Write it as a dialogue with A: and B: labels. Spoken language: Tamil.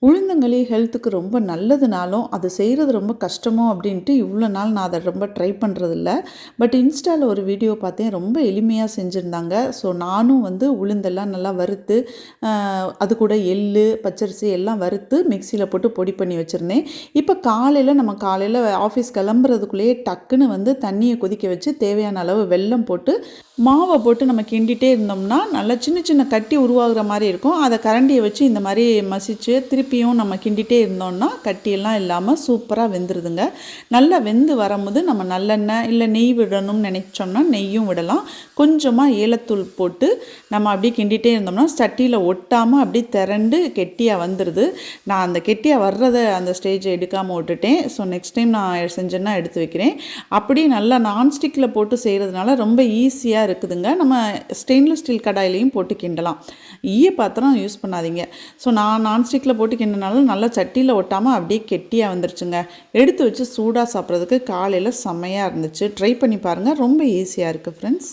A: உளுந்தங்களி ஹெல்த்துக்கு ரொம்ப நல்லதுனாலும் அது செய்கிறது ரொம்ப கஷ்டமோ அப்படின்ட்டு இவ்வளோ நாள் நான் அதை ரொம்ப ட்ரை பண்ணுறதில்ல. பட் இன்ஸ்டாவில் ஒரு வீடியோ பார்த்தேன், ரொம்ப எளிமையாக செஞ்சுருந்தாங்க. ஸோ நானும் உளுந்தெல்லாம் நல்லா வறுத்து அது கூட எள்ளு பச்சரிசி எல்லாம் வறுத்து மிக்சியில் போட்டு பொடி பண்ணி வச்சுருந்தேன். இப்போ நம்ம காலையில் ஆஃபீஸ் கிளம்புறதுக்குள்ளேயே டக்குன்னு தண்ணியை கொதிக்க வச்சு தேவையான அளவு வெல்லம் போட்டு மாவை போட்டு நம்ம கிண்டிகிட்டே இருந்தோம்னா நல்லா சின்ன சின்ன கட்டி உருவாகிற மாதிரி இருக்கும். அதை கரண்டியை வச்சு இந்த மாதிரி மசிச்சு திருப்பியும் நம்ம கிண்டிகிட்டே இருந்தோம்னா கட்டியெல்லாம் இல்லாமல் சூப்பராக வெந்துடுதுங்க. நல்லா வெந்து வரும்போது நம்ம நல்லெண்ணெய் இல்லை நெய் விடணும்னு நினைச்சோம்னா நெய்யும் விடலாம். கொஞ்சமாக ஏலத்தூள் போட்டு நம்ம அப்படியே கிண்டிகிட்டே இருந்தோம்னா சட்டியில் ஒட்டாமல் அப்படியே திரண்டு கெட்டியாக வந்துடுது. நான் அந்த கெட்டியாக வர்றதை அந்த ஸ்டேஜை எடுக்காமல் விட்டுட்டேன். ஸோ நெக்ஸ்ட் டைம் நான் செஞ்சேன்னா எடுத்து வைக்கிறேன். அப்படி நல்லா நான்ஸ்டிக்கில் போட்டு செய்கிறதுனால ரொம்ப ஈஸியாக இருக்குதுங்க. நம்ம ஸ்டெயின்லெஸ் ஸ்டீல் கடாயிலையும் போட்டு கிண்டலாம். ஈய பாத்திரம் யூஸ் பண்ணாதீங்க. ஸோ நான் நான்ஸ்டிக்கில் போட்டு கிண்டினாலும் நல்லா சட்டியில் ஒட்டாமல் அப்படியே கெட்டியாக வந்துருச்சுங்க. எடுத்து வச்சு சூடாக சாப்பிட்றதுக்கு காலையில் செம்மையாக இருந்துச்சு. ட்ரை பண்ணி பாருங்கள். ரொம்ப ஈஸியாக இருக்குது ஃப்ரெண்ட்ஸ்.